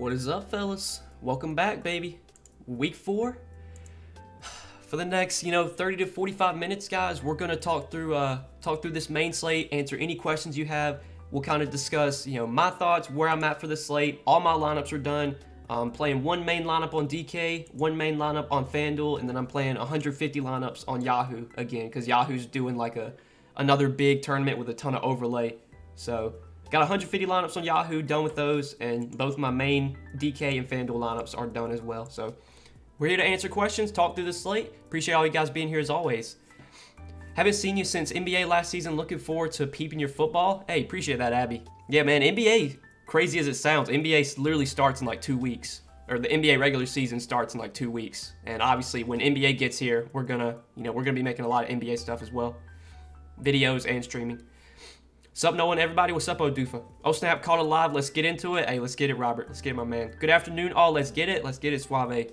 What is up, fellas? Welcome back, baby. Week 4. For the next, 30 to 45 minutes, guys, we're gonna talk through this main slate, answer any questions you have. We'll kind of discuss, my thoughts, where I'm at for the slate. All my lineups are done. I'm playing one main lineup on DK, one main lineup on FanDuel, and then I'm playing 150 lineups on Yahoo again, because Yahoo's doing like another big tournament with a ton of overlay. So got 150 lineups on Yahoo, done with those, and both my main DK and FanDuel lineups are done as well. So we're here to answer questions, talk through the slate. Appreciate all you guys being here as always. Haven't seen you since NBA last season. Looking forward to peeping your football. Hey, appreciate that, Abby. Yeah, man, NBA, crazy as it sounds, NBA literally starts in like 2 weeks. Or the NBA regular season starts in like 2 weeks. And obviously, when NBA gets here, we're gonna be making a lot of NBA stuff as well. Videos and streaming. Sup, Nolan, everybody? What's up, Odufa? Oh, snap, caught it live. Let's get into it. Hey, let's get it, Robert. Let's get it, my man. Good afternoon, all. Let's get it. Let's get it, Suave.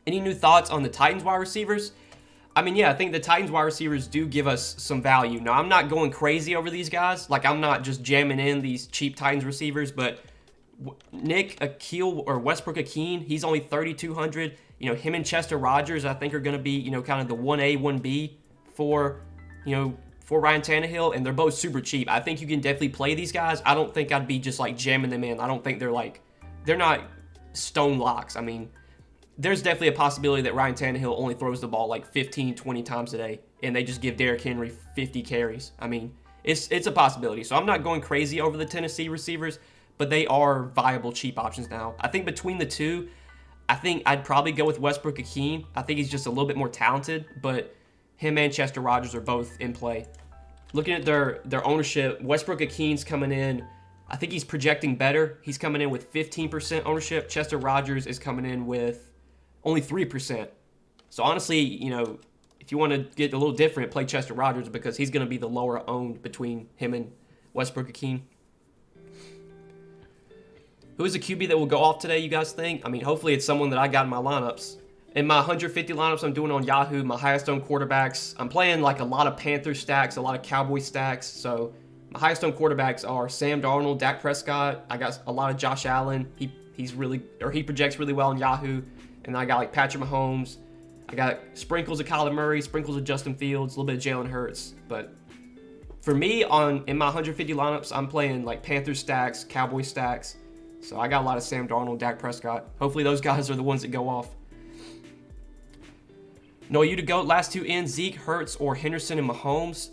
Any new thoughts on the Titans wide receivers? I mean, yeah, I think the Titans wide receivers do give us some value. Now, I'm not going crazy over these guys. Like, I'm not just jamming in these cheap Titans receivers, but Nick Akeel or Westbrook Akeen, he's only 3,200. Him and Chester Rogers, I think, are going to be, kind of the 1A, 1B for Ryan Tannehill, and they're both super cheap. I think you can definitely play these guys. I don't think I'd be just like jamming them in. I don't think they're not stone locks. I mean, there's definitely a possibility that Ryan Tannehill only throws the ball like 15, 20 times a day, and they just give Derrick Henry 50 carries. I mean, it's a possibility. So I'm not going crazy over the Tennessee receivers, but they are viable cheap options now. I think between the two, I think I'd probably go with Westbrook Akeen. I think he's just a little bit more talented, but him and Chester Rogers are both in play. Looking at their ownership, Westbrook Akeen's coming in. I think he's projecting better. He's coming in with 15% ownership. Chester Rogers is coming in with only 3%. So honestly, if you want to get a little different, play Chester Rogers because he's going to be the lower owned between him and Westbrook Akeen. Who is a QB that will go off today, you guys think? I mean, hopefully it's someone that I got in my lineups. In my 150 lineups I'm doing on Yahoo, my highest owned quarterbacks, I'm playing like a lot of Panthers stacks, a lot of Cowboy stacks. So my highest owned quarterbacks are Sam Darnold, Dak Prescott. I got a lot of Josh Allen. He projects really well on Yahoo. And I got like Patrick Mahomes. I got sprinkles of Kyler Murray, sprinkles of Justin Fields, a little bit of Jalen Hurts. But for me, in my 150 lineups, I'm playing like Panthers stacks, Cowboy stacks. So I got a lot of Sam Darnold, Dak Prescott. Hopefully those guys are the ones that go off. No, you to go. Last two in, Zeke, Hurts, or Henderson and Mahomes.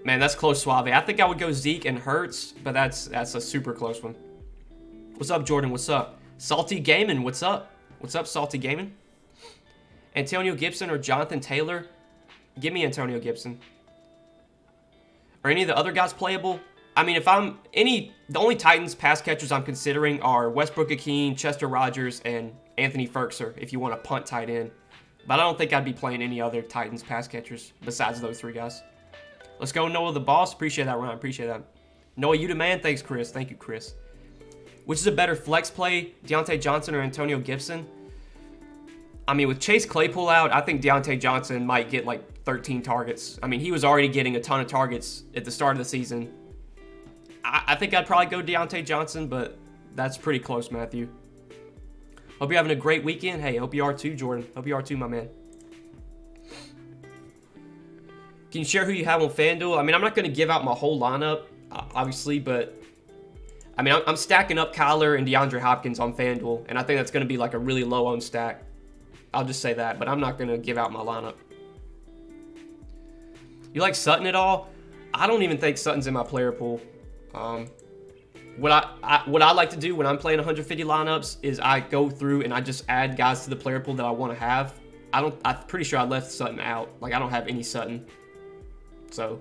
Man, that's close, Suave. I think I would go Zeke and Hurts, but that's a super close one. What's up, Jordan? What's up? Salty Gaming, what's up? What's up, Salty Gaming? Antonio Gibson or Jonathan Taylor? Give me Antonio Gibson. Are any of the other guys playable? I mean, the only Titans pass catchers I'm considering are Westbrook Akeen, Chester Rogers, and Anthony Ferkser if you want to punt tight end. But I don't think I'd be playing any other Titans pass catchers besides those three guys. Let's go, Noah the Boss. Appreciate that, Ryan. Appreciate that. Noah, you the man. Thanks, Chris. Thank you, Chris. Which is a better flex play, Deontay Johnson or Antonio Gibson? I mean, with Chase Claypool out, I think Deontay Johnson might get like 13 targets. I mean, he was already getting a ton of targets at the start of the season. I think I'd probably go Deontay Johnson, but that's pretty close, Matthew. Hope you're having a great weekend. Hey, hope you are too, Jordan. Hope you are too, my man. Can you share who you have on FanDuel? I mean, I'm not going to give out my whole lineup, obviously, but I mean, I'm stacking up Kyler and DeAndre Hopkins on FanDuel, and I think that's going to be like a really low-owned stack. I'll just say that, but I'm not going to give out my lineup. You like Sutton at all? I don't even think Sutton's in my player pool. What I like to do when I'm playing 150 lineups is I go through and I just add guys to the player pool that I want to have. I'm pretty sure I left Sutton out. Like, I don't have any Sutton. So,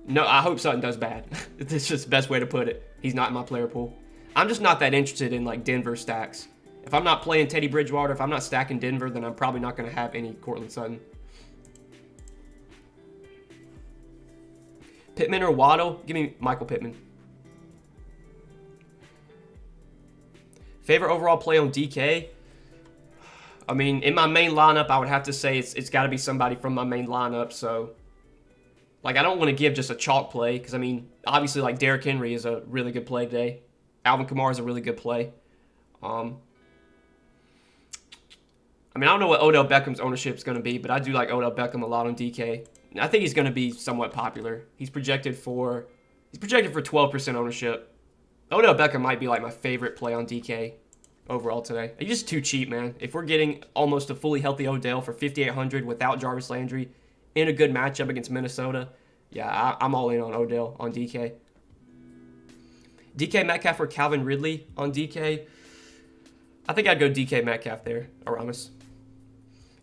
no, I hope Sutton does bad. It's just the best way to put it. He's not in my player pool. I'm just not that interested in like Denver stacks. If I'm not playing Teddy Bridgewater, if I'm not stacking Denver, then I'm probably not going to have any Cortland Sutton. Pittman or Waddle? Give me Michael Pittman. Favorite overall play on DK? I mean, in my main lineup, I would have to say it's got to be somebody from my main lineup. So, like, I don't want to give just a chalk play because, I mean, obviously, like, Derrick Henry is a really good play today. Alvin Kamara is a really good play. I don't know what Odell Beckham's ownership is going to be, but I do like Odell Beckham a lot on DK. I think he's going to be somewhat popular. He's projected for 12% ownership. Odell Beckham might be like my favorite play on DK overall today. He's just too cheap, man. If we're getting almost a fully healthy Odell for 5,800 without Jarvis Landry in a good matchup against Minnesota, yeah, I'm all in on Odell on DK. DK Metcalf or Calvin Ridley on DK. I think I'd go DK Metcalf there, Aramis.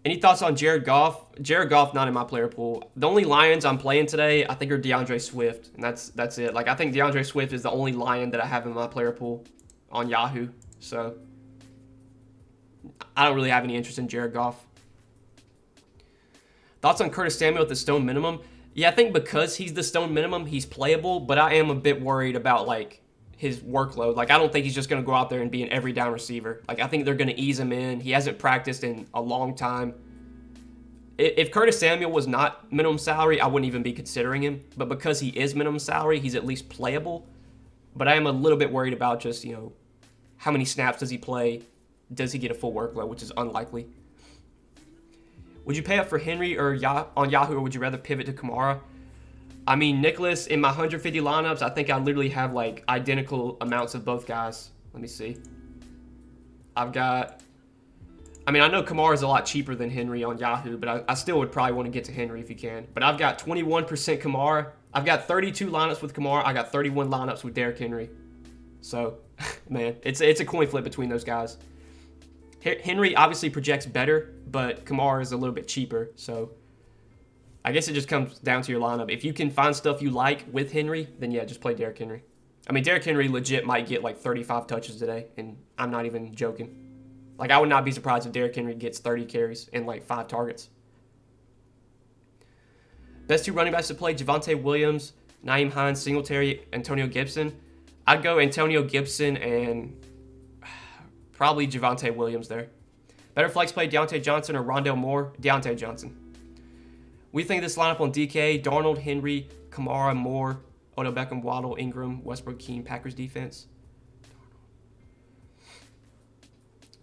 Any thoughts on Jared Goff? Jared Goff not in my player pool. The only Lions I'm playing today, I think, are DeAndre Swift, and that's it. Like, I think DeAndre Swift is the only Lion that I have in my player pool on Yahoo. So I don't really have any interest in Jared Goff. Thoughts on Curtis Samuel at the stone minimum? Yeah, I think because he's the stone minimum, he's playable, but I am a bit worried about, like, his workload. Like, I don't think he's just going to go out there and be an every down receiver. Like, I think they're going to ease him in. He hasn't practiced in a long time. If Curtis Samuel was not minimum salary, I wouldn't even be considering him. But because he is minimum salary, he's at least playable. But I am a little bit worried about just, how many snaps does he play? Does he get a full workload, which is unlikely. Would you pay up for Henry or on Yahoo, or would you rather pivot to Kamara? Nicholas, in my 150 lineups, I think I literally have, like, identical amounts of both guys. Let me see. I know Kamara is a lot cheaper than Henry on Yahoo, but I still would probably want to get to Henry if you can. But I've got 21% Kamara. I've got 32 lineups with Kamara. I got 31 lineups with Derrick Henry. So, man, it's a coin flip between those guys. Henry obviously projects better, but Kamara is a little bit cheaper, so I guess it just comes down to your lineup. If you can find stuff you like with Henry, then yeah, just play Derrick Henry. Derrick Henry legit might get like 35 touches today, and I'm not even joking. Like, I would not be surprised if Derrick Henry gets 30 carries and like 5 targets. Best 2 running backs to play: Javonte Williams, Nyheim Hines, Singletary, Antonio Gibson. I'd go Antonio Gibson and probably Javonte Williams there. Better flex play: Deontay Johnson or Rondale Moore? Deontay Johnson. We think this lineup on DK: Darnold, Henry, Kamara, Moore, Odell Beckham, Waddle, Ingram, Westbrook, Keene, Packers defense.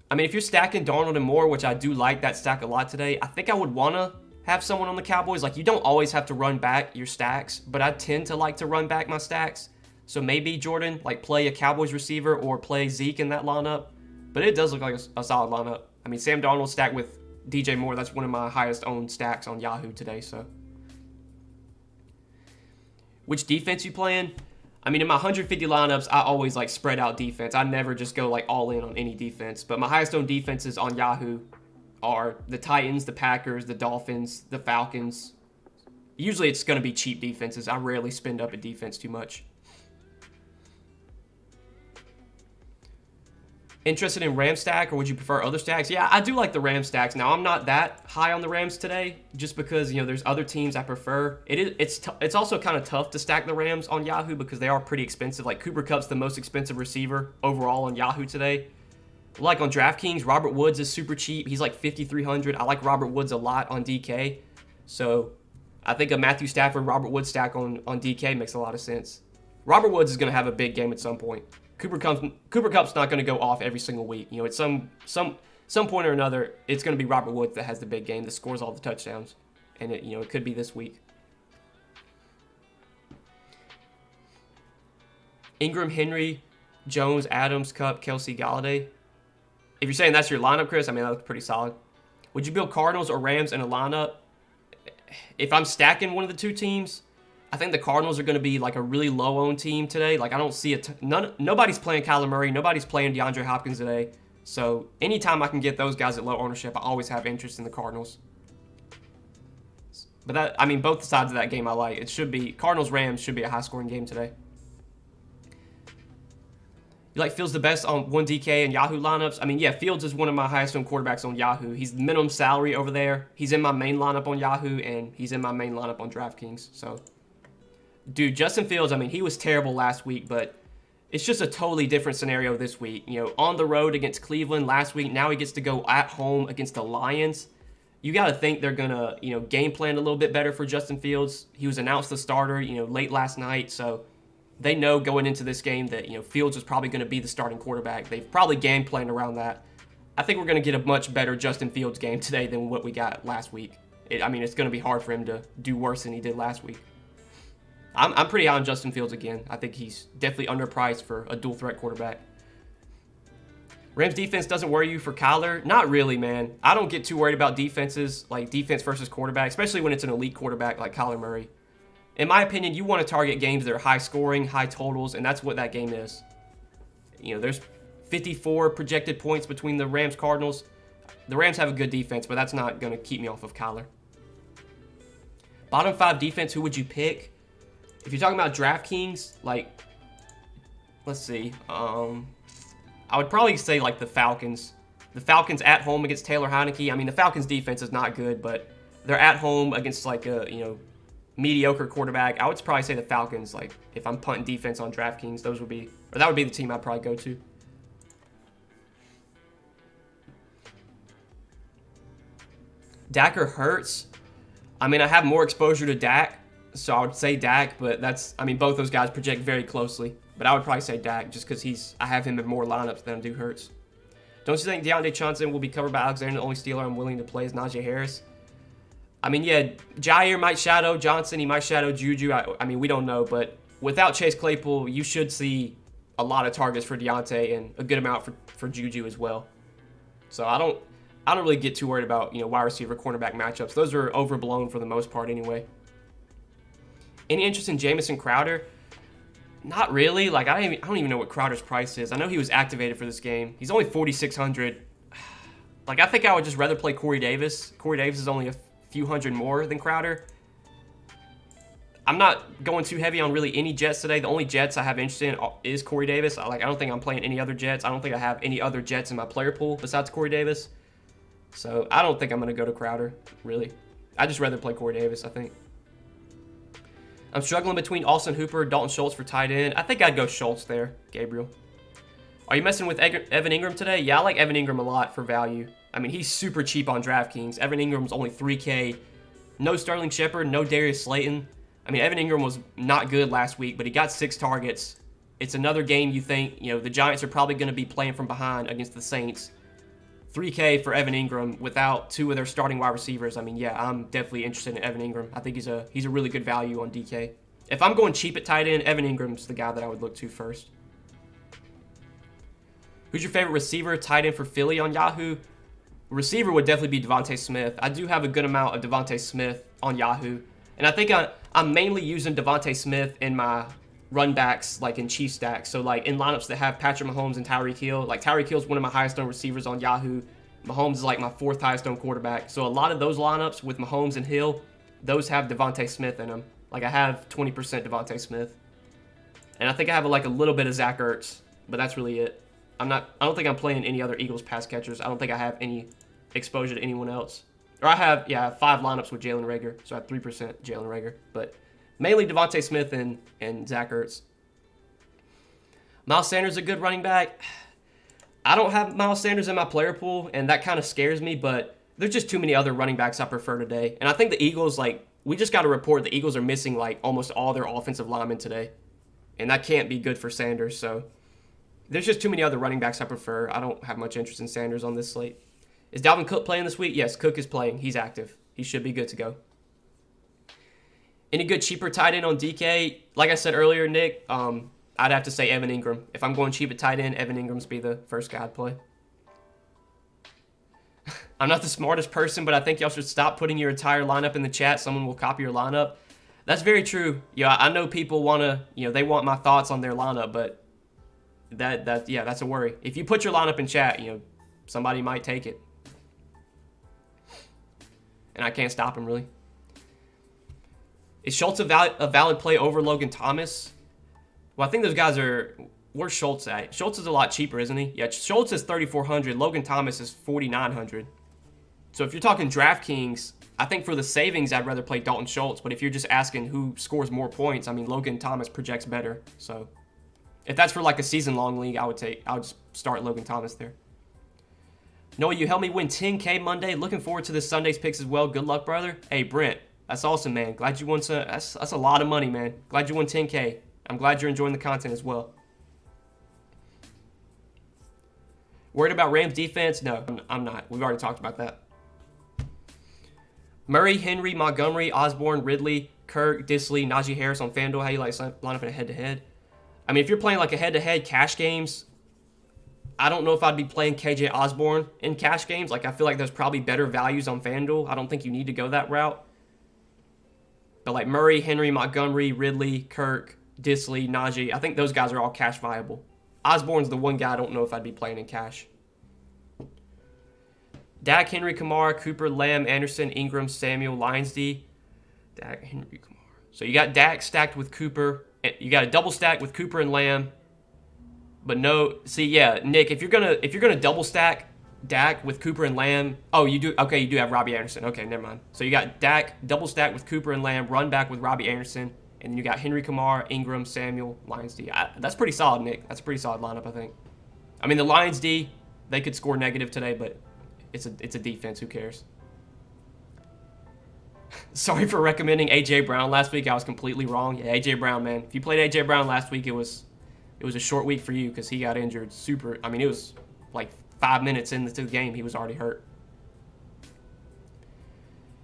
If you're stacking Darnold and Moore, which I do like that stack a lot today, I think I would want to have someone on the Cowboys. Like, you don't always have to run back your stacks, but I tend to like to run back my stacks. So maybe, Jordan, like, play a Cowboys receiver or play Zeke in that lineup. But it does look like a solid lineup. Sam Darnold stacked with DJ Moore, that's one of my highest owned stacks on Yahoo today. So, which defense you playing? In my 150 lineups, I always like spread out defense. I never just go like all in on any defense. But my highest owned defenses on Yahoo are the Titans, the Packers, the Dolphins, the Falcons. Usually it's going to be cheap defenses. I rarely spend up a defense too much. Interested in Ram stack, or would you prefer other stacks? Yeah, I do like the Ram stacks. Now, I'm not that high on the Rams today, just because, there's other teams I prefer. It's also kind of tough to stack the Rams on Yahoo because they are pretty expensive. Like, Cooper Kupp's the most expensive receiver overall on Yahoo today. Like, on Draftkings, Robert Woods is super cheap. He's like 5,300. I like Robert Woods a lot on DK. So, I think a Matthew Stafford, Robert Woods stack on DK makes a lot of sense. Robert Woods is going to have a big game at some point. Cooper Kupp's not going to go off every single week. At some point or another, it's going to be Robert Woods that has the big game, that scores all the touchdowns, and it could be this week. Ingram, Henry, Jones, Adams, Kupp, Kelsey, Galladay. If you're saying that's your lineup, Chris, that's pretty solid. Would you build Cardinals or Rams in a lineup? If I'm stacking one of the two teams, I think the Cardinals are going to be like a really low-owned team today. Like, I don't see nobody's playing Kyler Murray. Nobody's playing DeAndre Hopkins today. So anytime I can get those guys at low ownership, I always have interest in the Cardinals. But both sides of that game I like. It should be Cardinals-Rams should be a high-scoring game today. You like Fields the best on 1DK and Yahoo lineups? Yeah, Fields is one of my highest-owned quarterbacks on Yahoo. He's the minimum salary over there. He's in my main lineup on Yahoo, and he's in my main lineup on Draftkings. So, dude, Justin Fields, he was terrible last week, but it's just a totally different scenario this week. On the road against Cleveland last week, now he gets to go at home against the Lions. You got to think they're going to, game plan a little bit better for Justin Fields. He was announced the starter, late last night, so they know going into this game that, Fields is probably going to be the starting quarterback. They've probably game planned around that. I think we're going to get a much better Justin Fields game today than what we got last week. It's going to be hard for him to do worse than he did last week. I'm pretty high on Justin Fields again. I think he's definitely underpriced for a dual threat quarterback. Rams defense doesn't worry you for Kyler? Not really, man. I don't get too worried about defenses, like defense versus quarterback, especially when it's an elite quarterback like Kyler Murray. In my opinion, you want to target games that are high scoring, high totals, and that's what that game is. There's 54 projected points between the Rams-Cardinals. The Rams have a good defense, but that's not going to keep me off of Kyler. Bottom 5 defense, who would you pick? If you're talking about Draftkings, let's see. I would probably say the Falcons. The Falcons at home against Taylor Heineke. The Falcons defense is not good, but they're at home against a mediocre quarterback. I would probably say the Falcons. If I'm punting defense on Draftkings, that would be the team I'd probably go to. Dak or Hurts? I have more exposure to Dak, so I would say Dak, but both those guys project very closely. But I would probably say Dak just because I have him in more lineups than I do Hurts. Don't you think Deontay Johnson will be covered by Alexander? The only Steeler I'm willing to play is Najee Harris. Jair might shadow Johnson. He might shadow Juju. We don't know. But without Chase Claypool, you should see a lot of targets for Deontay and a good amount for Juju as well. So I don't really get too worried about wide receiver cornerback matchups. Those are overblown for the most part anyway. Any interest in Jamison Crowder? Not really. I don't even know what Crowder's price is. I know he was activated for this game. He's only 4,600. I think I would just rather play Corey Davis. Corey Davis is only a few hundred more than Crowder. I'm not going too heavy on really any Jets today. The only Jets I have interest in is Corey Davis. I don't think I'm playing any other Jets. I don't think I have any other Jets in my player pool besides Corey Davis. So I don't think I'm going to go to Crowder, really. I'd just rather play Corey Davis, I think. I'm struggling between Austin Hooper and Dalton Schultz for tight end. I think I'd go Schultz there, Gabriel. Are you messing with Evan Ingram today? Yeah, I like Evan Ingram a lot for value. He's super cheap on DraftKings. Evan Ingram's only $3K. No Sterling Shepard, no Darius Slayton. Evan Ingram was not good last week, but he got 6 targets. It's another game you think, the Giants are probably going to be playing from behind against the Saints. $3K for Evan Ingram without 2 of their starting wide receivers. Yeah, I'm definitely interested in Evan Ingram. I think he's a really good value on DK. If I'm going cheap at tight end, Evan Ingram's the guy that I would look to first. Who's your favorite receiver, tight end for Philly on Yahoo? Receiver would definitely be Devontae Smith. I do have a good amount of Devontae Smith on Yahoo. And I think I'm mainly using Devontae Smith in my run backs, in Chiefs stacks. So, in lineups that have Patrick Mahomes and Tyreek Hill. Tyreek Hill's one of my highest owned receivers on Yahoo. Mahomes is my 4th highest owned quarterback. So, a lot of those lineups with Mahomes and Hill, those have Devontae Smith in them. I have 20% Devontae Smith. And I think I have a little bit of Zack Gertz, but that's really it. I don't think I'm playing any other Eagles pass catchers. I don't think I have any exposure to anyone else. Or I have 5 lineups with Jalen Reagor, so I have 3% Jalen Reagor. But mainly Devontae Smith and Zack Ertz. Miles Sanders is a good running back. I don't have Miles Sanders in my player pool, and that kind of scares me, but there's just too many other running backs I prefer today. And I think the Eagles, we just got to report the Eagles are missing, almost all their offensive linemen today. And that can't be good for Sanders, so there's just too many other running backs I prefer. I don't have much interest in Sanders on this slate. Is Dalvin Cook playing this week? Yes, Cook is playing. He's active. He should be good to go. Any good cheaper tight end on DK? Like I said earlier, Nick, I'd have to say Evan Ingram. If I'm going cheap at tight end, Evan Ingram's be the first guy I'd play. I'm not the smartest person, but I think y'all should stop putting your entire lineup in the chat. Someone will copy your lineup. That's very true. Yeah, I know people want to, they want my thoughts on their lineup, but that's a worry. If you put your lineup in chat, somebody might take it. And I can't stop him, really. Is Schultz a valid play over Logan Thomas? Well, I think those guys are... Where's Schultz at? Schultz is a lot cheaper, isn't he? Yeah, Schultz is $3,400. Logan Thomas is $4,900. So if you're talking DraftKings, I think for the savings, I'd rather play Dalton Schultz. But if you're just asking who scores more points, Logan Thomas projects better. So if that's for a season-long league, I would just start Logan Thomas there. Noah, you helped me win 10K Monday. Looking forward to this Sunday's picks as well. Good luck, brother. Hey, Brent, that's awesome, man. Glad you won some. That's a lot of money, man. Glad you won 10K. I'm glad you're enjoying the content as well. Worried about Rams defense? No, I'm not. We've already talked about that. Murray, Henry, Montgomery, Osborne, Ridley, Kirk, Disley, Najee Harris on FanDuel. How you like line up in a head-to-head? I mean, if you're playing like a head-to-head cash games, I don't know if I'd be playing KJ Osborne in cash games. Like, I feel like there's probably better values on FanDuel. I don't think you need to go that route. But like Murray, Henry, Montgomery, Ridley, Kirk, Disley, Najee, I think those guys are all cash viable. Osborne's the one guy I don't know if I'd be playing in cash. Dak, Henry, Kamara, Cooper, Lamb, Anderson, Ingram, Samuel, Lions D. Dak, Henry, Kamara. So you got Dak stacked with Cooper. You got a double stack with Cooper and Lamb. But no, see, yeah, Nick, if you're gonna double stack Dak with Cooper and Lamb, oh, you do, okay, you do have Robbie Anderson. Okay, never mind. So you got Dak double stack with Cooper and Lamb, run back with Robbie Anderson, and then you got Henry, Kamara, Ingram, Samuel, Lions D. That's pretty solid, Nick. That's a pretty solid lineup, I think. I mean, the Lions D, they could score negative today, but it's a defense. Who cares? Sorry for recommending A.J. Brown last week. I was completely wrong. Yeah, A.J. Brown, man. If you played A.J. Brown last week, it was a short week for you because he got injured I mean, it was like 5 minutes into the game. He was already hurt.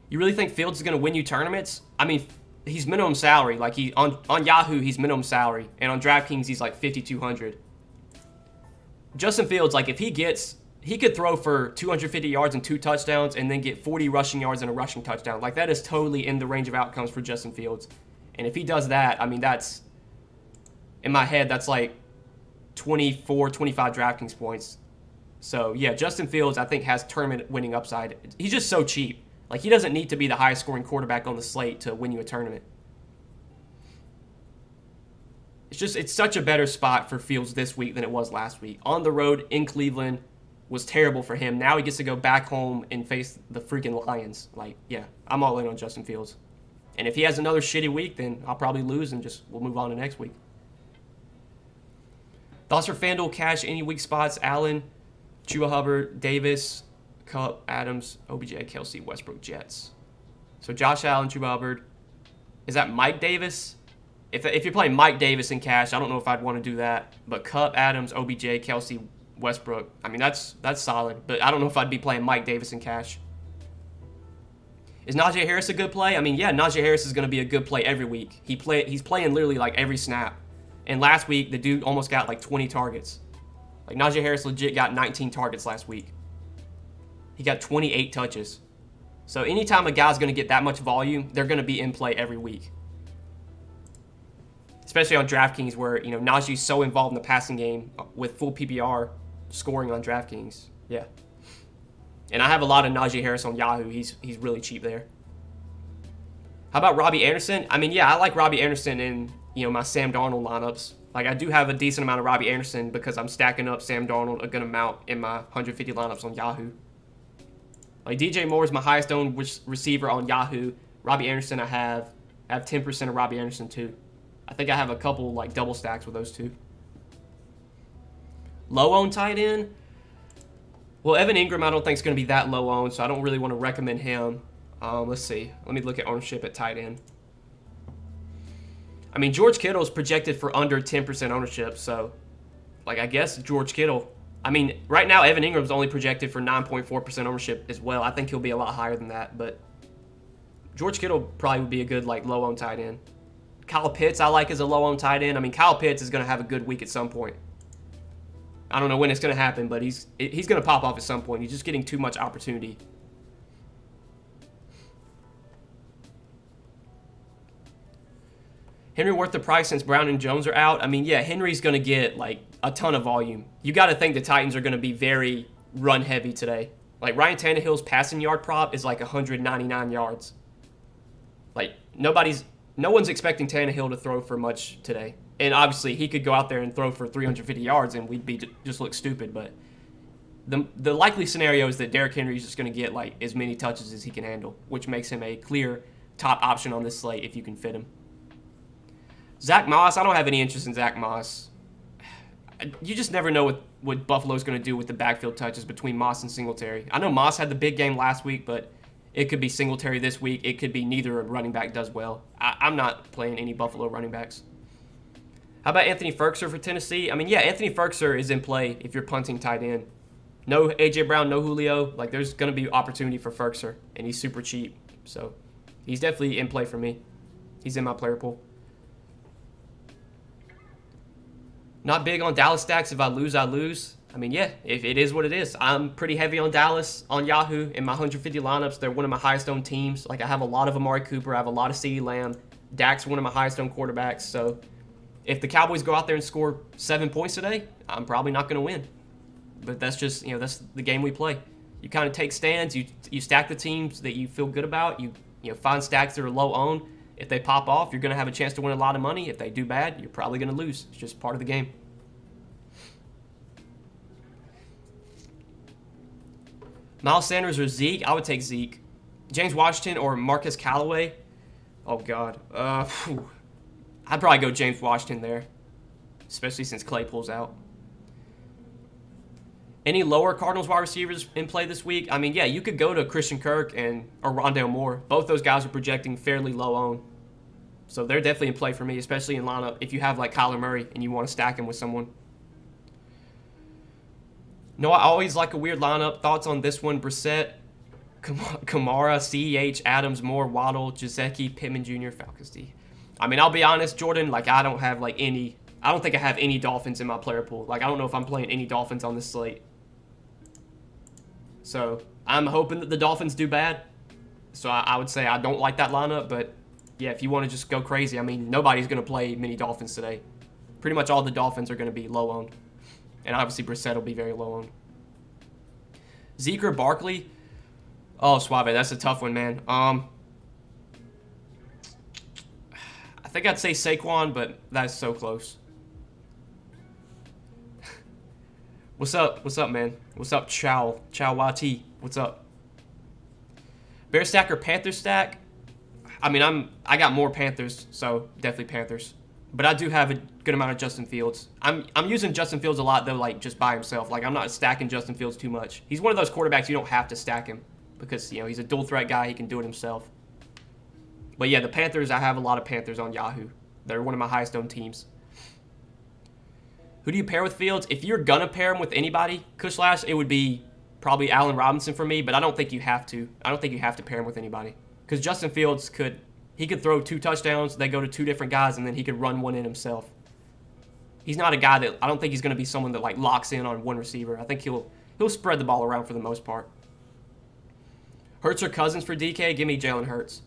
You really think Fields is going to win you tournaments? I mean, he's minimum salary. Like, on Yahoo, he's minimum salary. And on Draftkings, he's like 5,200. Justin Fields, like, if he could throw for 250 yards and 2 touchdowns and then get 40 rushing yards and a rushing touchdown. Like, that is totally in the range of outcomes for Justin Fields. And if he does that, I mean, that's, in my head, that's like 24, 25 DraftKings points. So, yeah, Justin Fields, I think, has tournament winning upside. He's just so cheap. Like, he doesn't need to be the highest scoring quarterback on the slate to win you a tournament. It's such a better spot for Fields this week than it was last week. On the road in Cleveland was terrible for him. Now he gets to go back home and face the freaking Lions. Like, yeah, I'm all in on Justin Fields. And if he has another shitty week, then I'll probably lose and we'll move on to next week. Thoughts for FanDuel cash, any weak spots? Allen, Chuba Hubbard, Davis, Cup, Adams, OBJ, Kelsey, Westbrook, Jets. So Josh Allen, Chuba Hubbard. Is that Mike Davis? If you're playing Mike Davis in cash, I don't know if I'd want to do that. But Cup, Adams, OBJ, Kelsey, Westbrook. I mean, that's solid. But I don't know if I'd be playing Mike Davis in cash. Is Najee Harris a good play? I mean, yeah, Najee Harris is going to be a good play every week. He's playing literally like every snap. And last week, the dude almost got like 20 targets. Like, Najee Harris legit got 19 targets last week. He got 28 touches. So anytime a guy's going to get that much volume, they're going to be in play every week. Especially on DraftKings where, you know, Najee's so involved in the passing game with full PPR scoring on DraftKings. Yeah. And I have a lot of Najee Harris on Yahoo. He's really cheap there. How about Robbie Anderson? I mean, yeah, I like Robbie Anderson in, you know, my Sam Darnold lineups. Like, I do have a decent amount of Robbie Anderson because I'm stacking up Sam Darnold a good amount in my 150 lineups on Yahoo. Like, DJ Moore is my highest owned receiver on Yahoo. Robbie Anderson, I have 10% of Robbie Anderson too. I think I have a couple like double stacks with those two. Low owned tight end. Well, Evan Ingram I don't think is going to be that low owned, so I don't really want to recommend him. Let's see. Let me look at ownership at tight end. I mean, George Kittle is projected for under 10% ownership, so like I guess George Kittle. I mean, right now Evan Ingram's only projected for 9.4% ownership as well. I think he'll be a lot higher than that, but George Kittle probably would be a good like low owned tight end. Kyle Pitts I like as a low-owned tight end. I mean, Kyle Pitts is going to have a good week at some point. I don't know when it's going to happen, but he's going to pop off at some point. He's just getting too much opportunity. Henry worth the price since Brown and Jones are out? I mean, yeah, Henry's going to get, like, a ton of volume. You got to think the Titans are going to be very run-heavy today. Like, Ryan Tannehill's passing yard prop is, like, 199 yards. Like, no one's expecting Tannehill to throw for much today. And obviously, he could go out there and throw for 350 yards and we'd just look stupid. But the likely scenario is that Derrick Henry is just going to get like as many touches as he can handle, which makes him a clear top option on this slate if you can fit him. Zach Moss, I don't have any interest in Zach Moss. You just never know what Buffalo's going to do with the backfield touches between Moss and Singletary. I know Moss had the big game last week, but it could be Singletary this week. It could be neither running back does well. I'm not playing any Buffalo running backs. How about Anthony Ferguson for Tennessee? I mean, yeah, Anthony Ferguson is in play if you're punting tight end. No A.J. Brown, no Julio. Like, there's going to be opportunity for Ferguson, and he's super cheap. So, he's definitely in play for me. He's in my player pool. Not big on Dallas stacks. If I lose, I lose. I mean, yeah, if it is what it is. I'm pretty heavy on Dallas on Yahoo. In my 150 lineups, they're one of my highest owned teams. Like, I have a lot of Amari Cooper. I have a lot of CeeDee Lamb. Dak's one of my highest owned quarterbacks. So, if the Cowboys go out there and score 7 points today, I'm probably not going to win. But that's just, that's the game we play. You kind of take stands. You stack the teams that you feel good about. You find stacks that are low owned. If they pop off, you're going to have a chance to win a lot of money. If they do bad, you're probably going to lose. It's just part of the game. Miles Sanders or Zeke? I would take Zeke. James Washington or Marcus Callaway? Oh, God. I'd probably go James Washington there, especially since Claypool's out. Any lower Cardinals wide receivers in play this week? I mean, yeah, you could go to Christian Kirk or Rondale Moore. Both those guys are projecting fairly low owned. So they're definitely in play for me, especially in lineup if you have like Kyler Murray and you want to stack him with someone. No, I always like a weird lineup. Thoughts on this one? Brissett, Kamara, CEH, Adams, Moore, Waddle, Gesicki, Pittman Jr., Falcons D. I mean, I'll be honest, Jordan, like I don't think I have any Dolphins in my player pool. Like, I don't know if I'm playing any Dolphins on this slate. So, I'm hoping that the Dolphins do bad. So, I would say I don't like that lineup. But, yeah, if you want to just go crazy, I mean, nobody's going to play many Dolphins today. Pretty much all the Dolphins are going to be low-owned. And, obviously, Brissett will be very low-owned. Zeke or Barkley? Oh, Suave, that's a tough one, man. I think I'd say Saquon, but that's so close. What's up? What's up, man? What's up, Chow YT? What's up? Bear stack or Panther stack? I mean, I got more Panthers, so definitely Panthers. But I do have a good amount of Justin Fields. I'm using Justin Fields a lot, though, like, just by himself. Like, I'm not stacking Justin Fields too much. He's one of those quarterbacks you don't have to stack him because, he's a dual threat guy. He can do it himself. But, yeah, the Panthers, I have a lot of Panthers on Yahoo. They're one of my highest owned teams. Who do you pair with Fields? If you're going to pair him with anybody, Kushlash, it would be probably Allen Robinson for me, but I don't think you have to. I don't think you have to pair him with anybody. Because Justin Fields could throw 2 touchdowns, they go to 2 different guys, and then he could run one in himself. He's not a guy that, I don't think he's going to be someone that, like, locks in on one receiver. I think he'll spread the ball around for the most part. Hurts or Cousins for DK? Give me Jalen Hurts.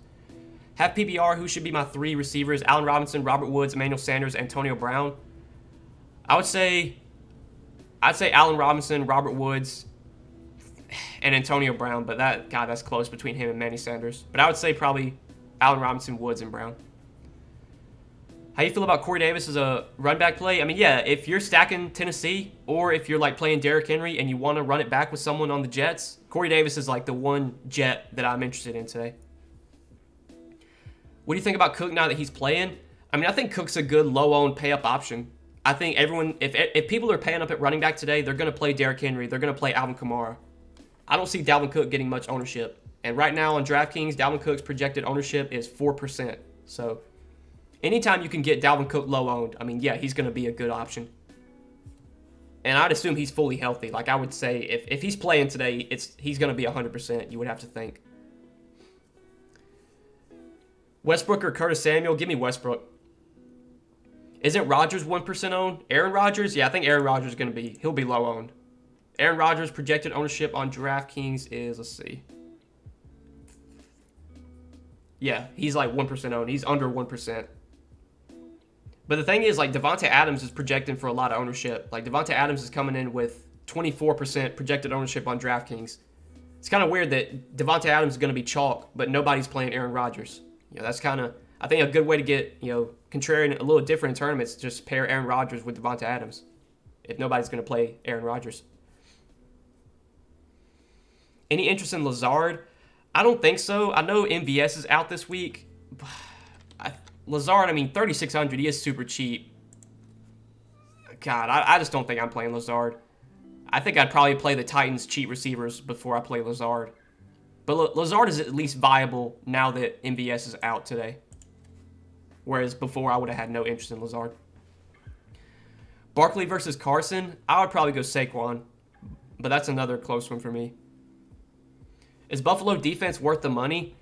Have PPR, who should be my 3 receivers? Allen Robinson, Robert Woods, Emmanuel Sanders, Antonio Brown. I'd say Allen Robinson, Robert Woods, and Antonio Brown, but that's close between him and Manny Sanders. But I would say probably Allen Robinson, Woods, and Brown. How you feel about Corey Davis as a run back play? I mean, yeah, if you're stacking Tennessee or if you're like playing Derrick Henry and you want to run it back with someone on the Jets, Corey Davis is like the one Jet that I'm interested in today. What do you think about Cook now that he's playing? I mean, I think Cook's a good low-owned pay-up option. I think everyone, if people are paying up at running back today, they're going to play Derrick Henry. They're going to play Alvin Kamara. I don't see Dalvin Cook getting much ownership. And right now on DraftKings, Dalvin Cook's projected ownership is 4%. So anytime you can get Dalvin Cook low-owned, I mean, yeah, he's going to be a good option. And I'd assume he's fully healthy. Like I would say, if he's playing today, he's going to be 100%, you would have to think. Westbrook or Curtis Samuel? Give me Westbrook. Isn't Rodgers 1% owned? Aaron Rodgers? Yeah, I think Aaron Rodgers is going to be, he'll be low owned. Aaron Rodgers' projected ownership on DraftKings is, let's see. Yeah, he's like 1% owned. He's under 1%. But the thing is, like, Devontae Adams is projecting for a lot of ownership. Like, Devontae Adams is coming in with 24% projected ownership on DraftKings. It's kind of weird that Devontae Adams is going to be chalk, but nobody's playing Aaron Rodgers. That's kind of, I think, a good way to get, contrarian, a little different in tournaments, just pair Aaron Rodgers with Devontae Adams if nobody's going to play Aaron Rodgers. Any interest in Lazard? I don't think so. I know MVS is out this week. Lazard, I mean, 3,600, he is super cheap. God, I just don't think I'm playing Lazard. I think I'd probably play the Titans' cheap receivers before I play Lazard. But Lazard is at least viable now that MVS is out today. Whereas before, I would have had no interest in Lazard. Barkley versus Carson, I would probably go Saquon, but that's another close one for me. Is Buffalo defense worth the money?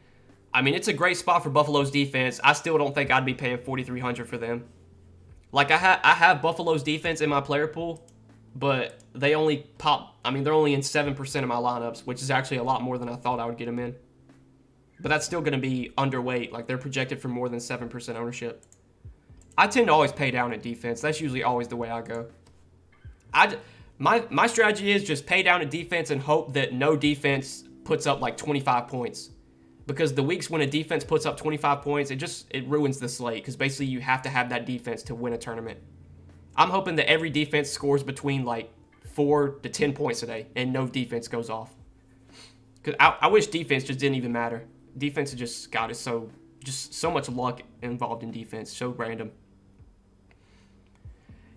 I mean, it's a great spot for Buffalo's defense. I still don't think I'd be paying $4,300 for them. Like, I have Buffalo's defense in my player pool, but they only they're only in 7% of my lineups, which is actually a lot more than I thought I would get them in. But that's still going to be underweight. Like, they're projected for more than 7% ownership. I tend to always pay down at defense. That's usually always the way I go. My strategy is just pay down at defense and hope that no defense puts up like 25 points. Because the weeks when a defense puts up 25 points, it ruins the slate. Because basically you have to have that defense to win a tournament. I'm hoping that every defense scores between like 4 to 10 points a day and no defense goes off. Because I wish defense just didn't even matter. Defense is just, God, it's so much luck involved in defense. So random.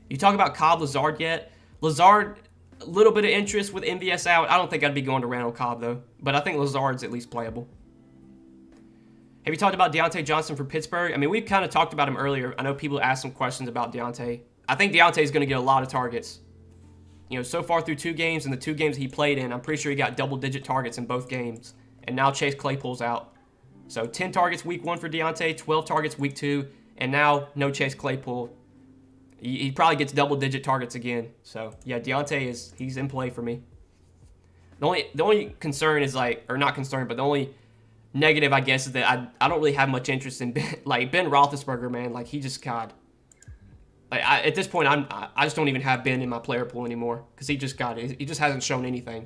You talk about Cobb Lazard yet? Lazard, a little bit of interest with MVS out. I don't think I'd be going to Randall Cobb, though. But I think Lazard's at least playable. Have you talked about Deontay Johnson for Pittsburgh? I mean, we've kind of talked about him earlier. I know people asked some questions about Deontay. I think Deontay's going to get a lot of targets. You know, so far through 2 games and the 2 games he played in, I'm pretty sure he got double-digit targets in both games. And now Chase Claypool's out. So 10 targets week 1 for Deontay, 12 targets week 2, and now no Chase Claypool. He probably gets double-digit targets again. So, yeah, Deontay he's in play for me. The only concern is like, or not concern, but the only negative, I guess, is that I don't really have much interest in Ben Roethlisberger, man. Like, he just, God. Like, at this point, I just don't even have Ben in my player pool anymore because he just hasn't shown anything.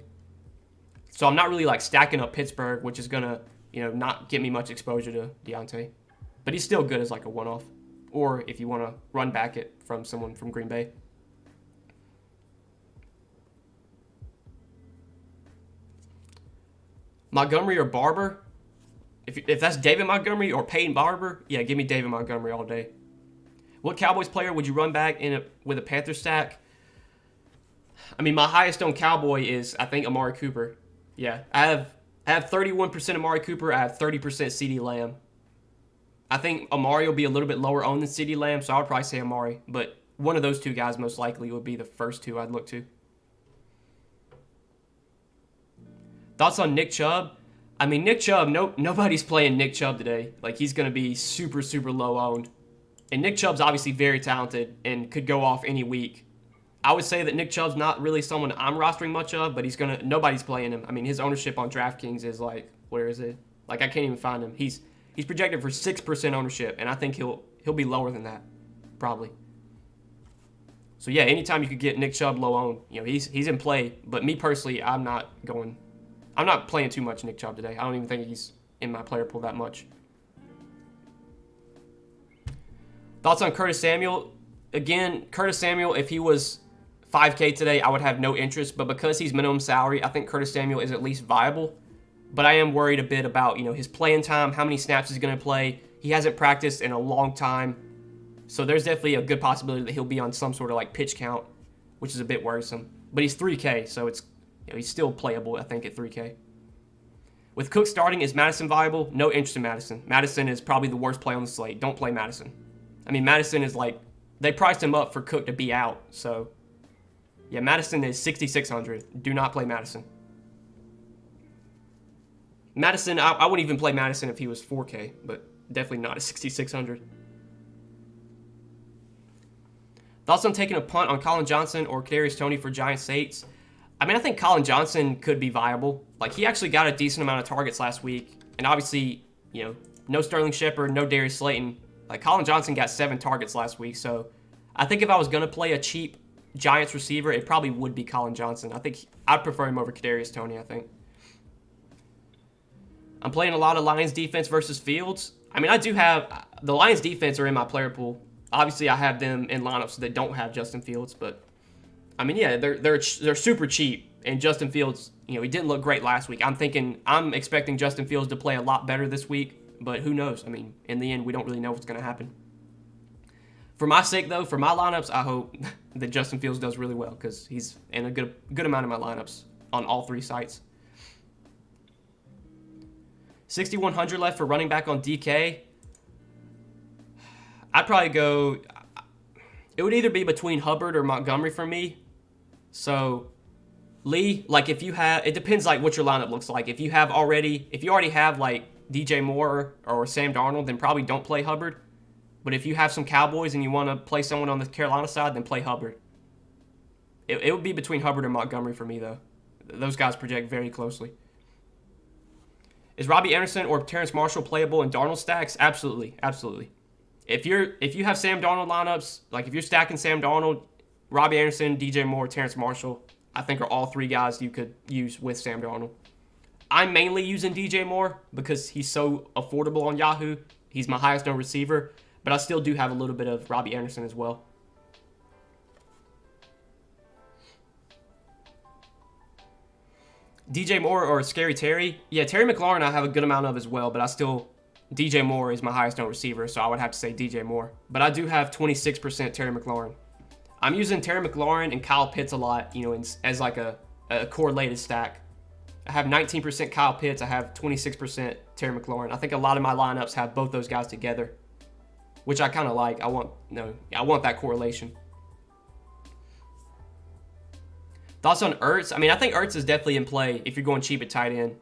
So I'm not really like stacking up Pittsburgh, which is gonna, not get me much exposure to Deontay. But he's still good as like a one-off. Or if you want to run back it from someone from Green Bay. Montgomery or Barber? If that's David Montgomery or Peyton Barber, yeah, give me David Montgomery all day. What Cowboys player would you run back with a Panthers stack? I mean, my highest owned Cowboy is, I think, Amari Cooper. Yeah, I have 31% Amari Cooper. I have 30% CeeDee Lamb. I think Amari will be a little bit lower owned than CeeDee Lamb, so I would probably say Amari. But one of those 2 guys most likely would be the first 2 I'd look to. Thoughts on Nick Chubb? I mean, Nick Chubb, nobody's playing Nick Chubb today. Like, he's going to be super, super low owned. And Nick Chubb's obviously very talented and could go off any week. I would say that Nick Chubb's not really someone I'm rostering much of, but nobody's playing him. I mean, his ownership on Draftkings is like, where is it? Like, I can't even find him. He's projected for 6% ownership, and I think he'll be lower than that, probably. So yeah, anytime you could get Nick Chubb low owned, he's in play. But me personally, I'm not playing too much Nick Chubb today. I don't even think he's in my player pool that much. Thoughts on Curtis Samuel? Again, Curtis Samuel, if he was $5K today, I would have no interest. But because he's minimum salary, I think Curtis Samuel is at least viable. But I am worried a bit about, his playing time, how many snaps he's going to play. He hasn't practiced in a long time. So there's definitely a good possibility that he'll be on some sort of like pitch count, which is a bit worrisome. But he's 3K, so it's he's still playable, I think, at 3K. With Cook starting, is Madison viable? No interest in Madison. Madison is probably the worst play on the slate. Don't play Madison. I mean, Madison is like, they priced him up for Cook to be out. So, yeah, Madison is 6,600. Do not play Madison. Madison, I wouldn't even play Madison if he was 4K, but definitely not at 6,600. Thoughts on taking a punt on Colin Johnson or Kadarius Toney for Giants Saints? I mean, I think Colin Johnson could be viable. Like, he actually got a decent amount of targets last week. And obviously, no Sterling Shepard, no Darius Slayton. Like, Colin Johnson got 7 targets last week. So, I think if I was going to play a cheap Giants receiver, it probably would be Colin Johnson. I think I'd prefer him over Kadarius Toney, I think. I'm playing a lot of Lions defense versus Fields. I mean, I do have... The Lions defense are in my player pool. Obviously, I have them in lineups that don't have Justin Fields, but... I mean, yeah, they're super cheap, and Justin Fields, he didn't look great last week. I'm expecting Justin Fields to play a lot better this week, but who knows? I mean, in the end, we don't really know what's going to happen. For my sake, though, for my lineups, I hope that Justin Fields does really well because he's in a good amount of my lineups on all 3 sites. 6,100 left for running back on DK. I'd probably go... It would either be between Hubbard or Montgomery for me. So Lee, like if you have, it depends like what your lineup looks like. If you already have like DJ Moore or Sam Darnold, then probably don't play Hubbard. But if you have some Cowboys and you want to play someone on the Carolina side, then play Hubbard. It would be between Hubbard and Montgomery for me, though. Those guys project very closely. Is Robbie Anderson or Terrace Marshall playable in Darnold stacks? Absolutely, absolutely. If you have Sam Darnold lineups, like if you're stacking Sam Darnold, Robbie Anderson, DJ Moore, Terrace Marshall, I think are all three guys you could use with Sam Darnold. I'm mainly using DJ Moore because he's so affordable on Yahoo. He's my highest known receiver, but I still do have a little bit of Robbie Anderson as well. DJ Moore or Scary Terry? Yeah, Terry McLaurin I have a good amount of as well, but DJ Moore is my highest known receiver, so I would have to say DJ Moore. But I do have 26% Terry McLaurin. I'm using Terry McLaurin and Kyle Pitts a lot, as like a correlated stack. I have 19% Kyle Pitts. I have 26% Terry McLaurin. I think a lot of my lineups have both those guys together, which I kind of like. I want that correlation. Thoughts on Ertz? I mean, I think Ertz is definitely in play if you're going cheap at tight end.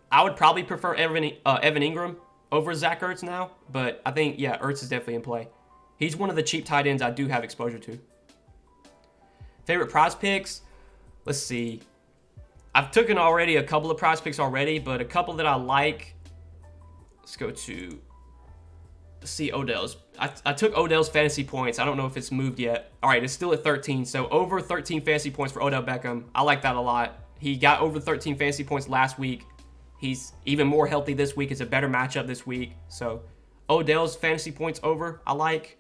I would probably prefer Evan Ingram over Zack Gertz now, but I think, yeah, Ertz is definitely in play. He's one of the cheap tight ends I do have exposure to. Favorite prize picks? Let's see. I've taken already a couple of prize picks already, but a couple that I like. Let's go to... Let's see Odell's. I took Odell's fantasy points. I don't know if it's moved yet. All right, it's still at 13. So over 13 fantasy points for Odell Beckham. I like that a lot. He got over 13 fantasy points last week. He's even more healthy this week. It's a better matchup this week. So Odell's fantasy points over, I like.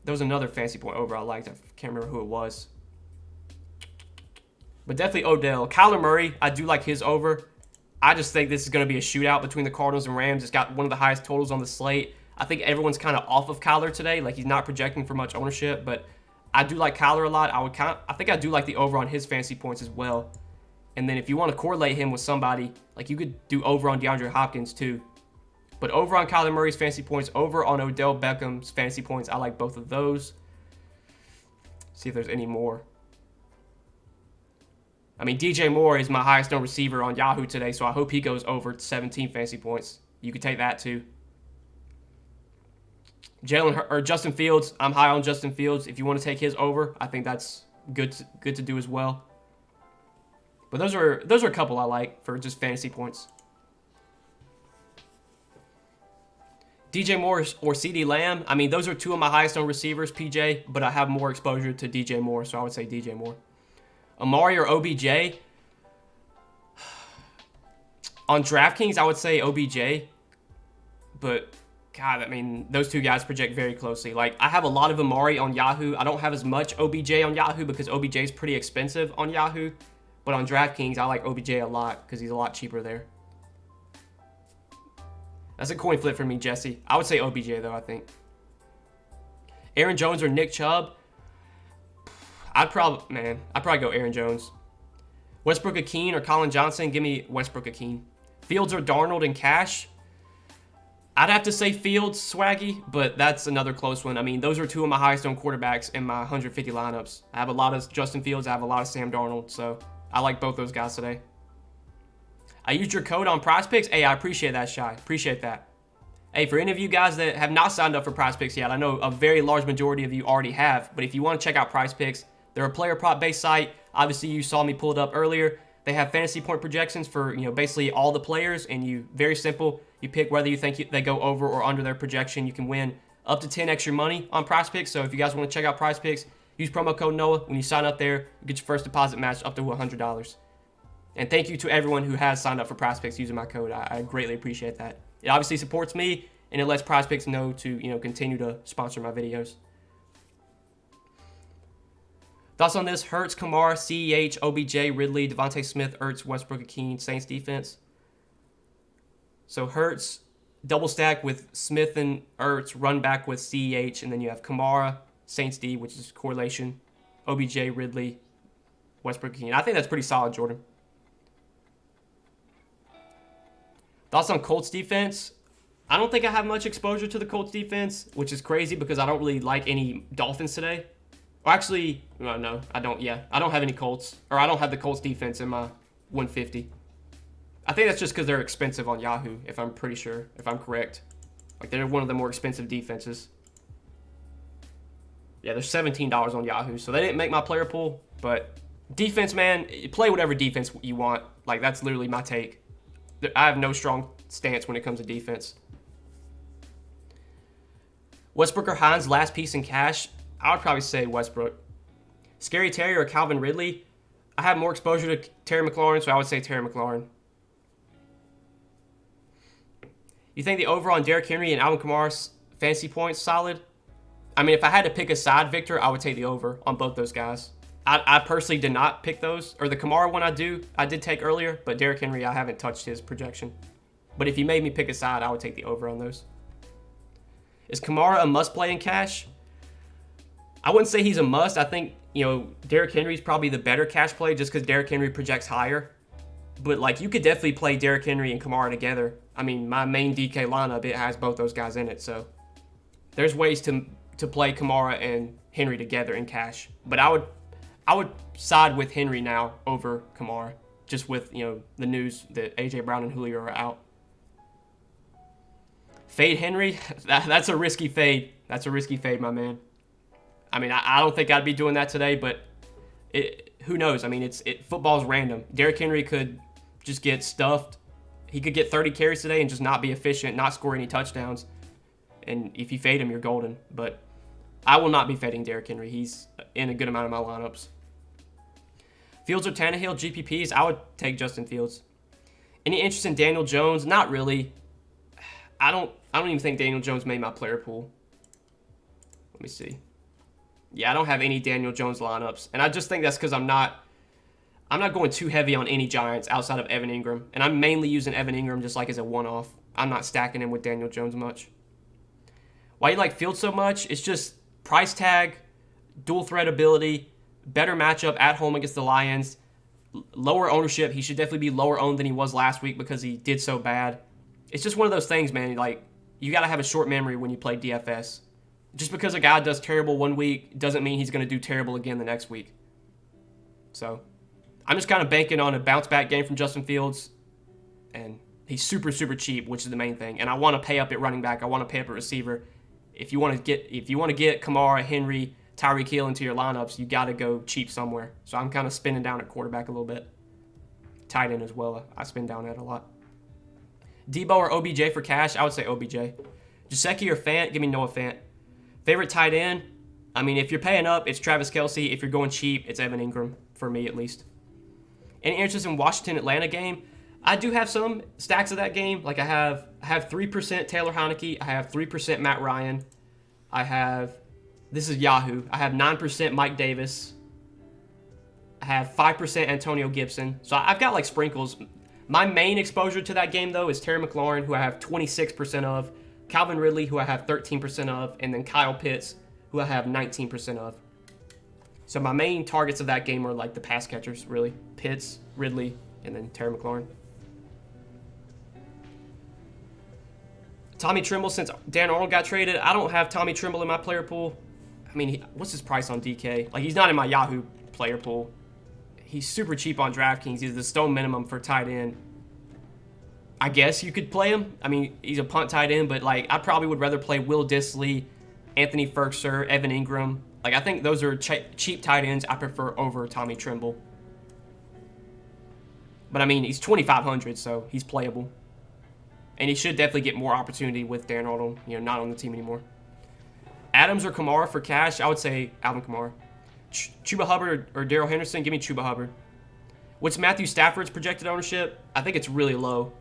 There was another fantasy point over I liked. I can't remember who it was. But definitely Odell. Kyler Murray, I do like his over. I just think this is going to be a shootout between the Cardinals and Rams. It's got one of the highest totals on the slate. I think everyone's kind of off of Kyler today. Like, he's not projecting for much ownership, but I do like Kyler a lot. I think I do like the over on his fantasy points as well. And then if you want to correlate him with somebody, like you could do over on DeAndre Hopkins too. But over on Kyler Murray's fantasy points, over on Odell Beckham's fantasy points, I like both of those. See if there's any more. I mean, DJ Moore is my highest known receiver on Yahoo today, so I hope he goes over 17 fantasy points. You could take that too. Justin Fields, I'm high on Justin Fields. If you want to take his over, I think that's good to do as well. But those are a couple I like for just fantasy points. DJ Moore or CeeDee Lamb, I mean, those are two of my highest known receivers, PJ, but I have more exposure to DJ Moore, so I would say DJ Moore. Amari or OBJ? On DraftKings, I would say OBJ, but God, I mean, those two guys project very closely. Like, I have a lot of Amari on Yahoo. I don't have as much OBJ on Yahoo because OBJ is pretty expensive on Yahoo. But on DraftKings, I like OBJ a lot because he's a lot cheaper there. That's a coin flip for me, Jesse. I would say OBJ, though, I think. Aaron Jones or Nick Chubb? I'd probably go Aaron Jones. Westbrook-Akeen or Colin Johnson? Give me Westbrook-Akeen. Fields or Darnold in cash? I'd have to say Fields, Swaggy, but that's another close one. I mean, those are two of my highest owned quarterbacks in my 150 lineups. I have a lot of Justin Fields. I have a lot of Sam Darnold, so I like both those guys today. I used your code on Prize Picks. Hey, I appreciate that, Shy. Appreciate that. Hey, for any of you guys that have not signed up for Prize Picks yet, I know a very large majority of you already have, but if you want to check out Prize Picks, they're a player prop based site. Obviously, you saw me pull it up earlier. They have fantasy point projections for, basically all the players, and very simple. You pick whether you think they go over or under their projection. You can win up to 10 extra money on Prize Picks. So if you guys want to check out Prize Picks, use promo code Noah. When you sign up there, you get your first deposit match up to $100. And thank you to everyone who has signed up for Prize Picks using my code. I greatly appreciate that. It obviously supports me, and it lets Prize Picks know to continue to sponsor my videos. Thoughts on this? Hurts, Kamara, CEH, OBJ, Ridley, Devontae Smith, Ertz, Westbrook-Akeen, Saints defense. So Hurts, double stack with Smith and Ertz, run back with CEH, and then you have Kamara, Saints D, which is correlation, OBJ, Ridley, Westbrook-Akeen. I think that's pretty solid, Jordan. Thoughts on Colts defense? I don't think I have much exposure to the Colts defense, which is crazy because I don't really like any Dolphins today. Well, actually, no, I don't. Yeah, I don't have any Colts, or I don't have the Colts defense in my 150. I think that's just because they're expensive on Yahoo, if I'm correct. Like, they're one of the more expensive defenses. Yeah, they're $17 on Yahoo, so they didn't make my player pool. But defense, man, play whatever defense you want. Like, that's literally my take. I have no strong stance when it comes to defense. Westbrook or Hines, last piece in cash? I would probably say Westbrook. Scary Terry or Calvin Ridley? I have more exposure to Terry McLaurin, so I would say Terry McLaurin. You think the over on Derrick Henry and Alvin Kamara's fantasy points solid? I mean, if I had to pick a side, Victor, I would take the over on both those guys. I personally did not pick those, or the Kamara one I did take earlier, but Derrick Henry, I haven't touched his projection. But if you made me pick a side, I would take the over on those. Is Kamara a must play in cash? I wouldn't say he's a must. I think, Derrick Henry's probably the better cash play just because Derrick Henry projects higher. But, like, you could definitely play Derrick Henry and Kamara together. I mean, my main DK lineup, it has both those guys in it. So, there's ways to play Kamara and Henry together in cash. But I would side with Henry now over Kamara, just with, the news that A.J. Brown and Julio are out. Fade Henry? That's a risky fade. That's a risky fade, my man. I mean, I don't think I'd be doing that today, but who knows? I mean, football's random. Derrick Henry could just get stuffed. He could get 30 carries today and just not be efficient, not score any touchdowns. And if you fade him, you're golden. But I will not be fading Derrick Henry. He's in a good amount of my lineups. Fields or Tannehill, GPPs? I would take Justin Fields. Any interest in Daniel Jones? Not really. I don't even think Daniel Jones made my player pool. Let me see. Yeah, I don't have any Daniel Jones lineups. And I just think that's because I'm not going too heavy on any Giants outside of Evan Ingram. And I'm mainly using Evan Ingram just like as a one-off. I'm not stacking him with Daniel Jones much. Why you like Fields so much? It's just price tag, dual threat ability, better matchup at home against the Lions, lower ownership. He should definitely be lower owned than he was last week because he did so bad. It's just one of those things, man. Like, you got to have a short memory when you play DFS. Just because a guy does terrible one week doesn't mean he's going to do terrible again the next week. So, I'm just kind of banking on a bounce-back game from Justin Fields. And he's super, super cheap, which is the main thing. And I want to pay up at running back. I want to pay up at receiver. If you want to get Kamara, Henry, Tyreek Hill into your lineups, you got to go cheap somewhere. So I'm kind of spinning down at quarterback a little bit. Tight end as well. I spin down at a lot. Debo or OBJ for cash? I would say OBJ. Gesicki or Fant? Give me Noah Fant. Favorite tight end? I mean, if you're paying up, it's Travis Kelce. If you're going cheap, it's Evan Ingram, for me at least. Any interest in Washington-Atlanta game? I do have some stacks of that game. Like I have 3% Taylor Heineke. I have 3% Matt Ryan. This is Yahoo. I have 9% Mike Davis. I have 5% Antonio Gibson. So I've got like sprinkles. My main exposure to that game, though, is Terry McLaurin, who I have 26% of, Calvin Ridley, who I have 13% of, and then Kyle Pitts, who I have 19% of. So my main targets of that game are like the pass catchers, really. Pitts, Ridley, and then Terry McLaurin. Tommy Tremble, since Dan Arnold got traded, I don't have Tommy Tremble in my player pool. I mean, what's his price on DK? Like, he's not in my Yahoo player pool. He's super cheap on Draftkings. He's the stone minimum for tight end. I guess you could play him. I mean, he's a punt tight end, but like I probably would rather play Will Dissly, Anthony Ferkser, Evan Ingram. Like, I think those are cheap tight ends I prefer over Tommy Tremble. But I mean, he's 2,500, so he's playable. And he should definitely get more opportunity with Dan Arnold, not on the team anymore. Adams or Kamara for cash? I would say Alvin Kamara. Chuba Hubbard or Darrell Henderson? Give me Chuba Hubbard. What's Matthew Stafford's projected ownership? I think it's really low.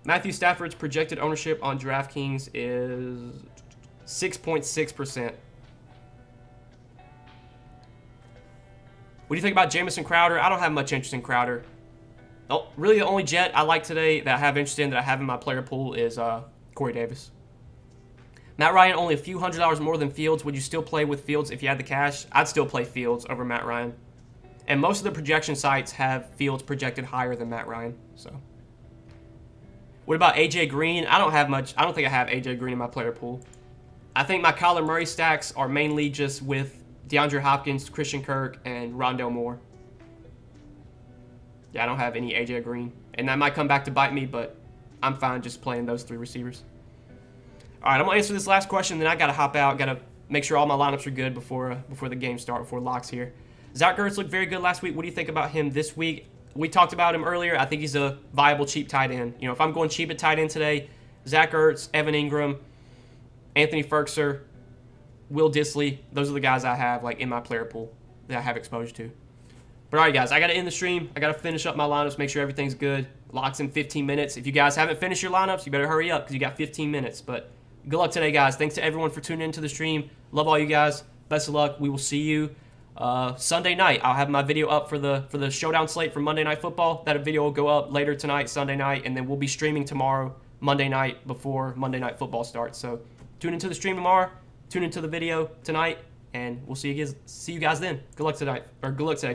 Matthew Stafford's projected ownership on DraftKings is 6.6%. What do you think about Jamison Crowder? I don't have much interest in Crowder. Really, the only Jet I like today that I have interest in that I have in my player pool is Corey Davis. Matt Ryan, only a few $100s more than Fields. Would you still play with Fields if you had the cash? I'd still play Fields over Matt Ryan. And most of the projection sites have Fields projected higher than Matt Ryan. So, what about AJ Green? I don't think I have AJ Green in my player pool. I think my Kyler Murray stacks are mainly just with DeAndre Hopkins, Christian Kirk, and Rondale Moore. Yeah, I don't have any AJ Green. And that might come back to bite me, but I'm fine just playing those 3 receivers. All right, I'm going to answer this last question, then I got to hop out. Got to make sure all my lineups are good before the game start, before locks here. Zack Gertz looked very good last week. What do you think about him this week? We talked about him earlier. I think he's a viable, cheap tight end. You know, if I'm going cheap at tight end today, Zack Gertz, Evan Ingram, Anthony Ferkser, Will Dissly, those are the guys I have like in my player pool that I have exposure to. But all right, guys, I got to end the stream. I got to finish up my lineups, make sure everything's good. Locks in 15 minutes. If you guys haven't finished your lineups, you better hurry up because you got 15 minutes. But good luck today, guys. Thanks to everyone for tuning into the stream. Love all you guys. Best of luck. We will see you Sunday night. I'll have my video up for the showdown slate for Monday Night Football. That video will go up later tonight, Sunday night, and then we'll be streaming tomorrow, Monday night, before Monday Night Football starts. So tune into the stream tomorrow. Tune into the video tonight, and we'll see you guys then. Good luck tonight, or good luck today.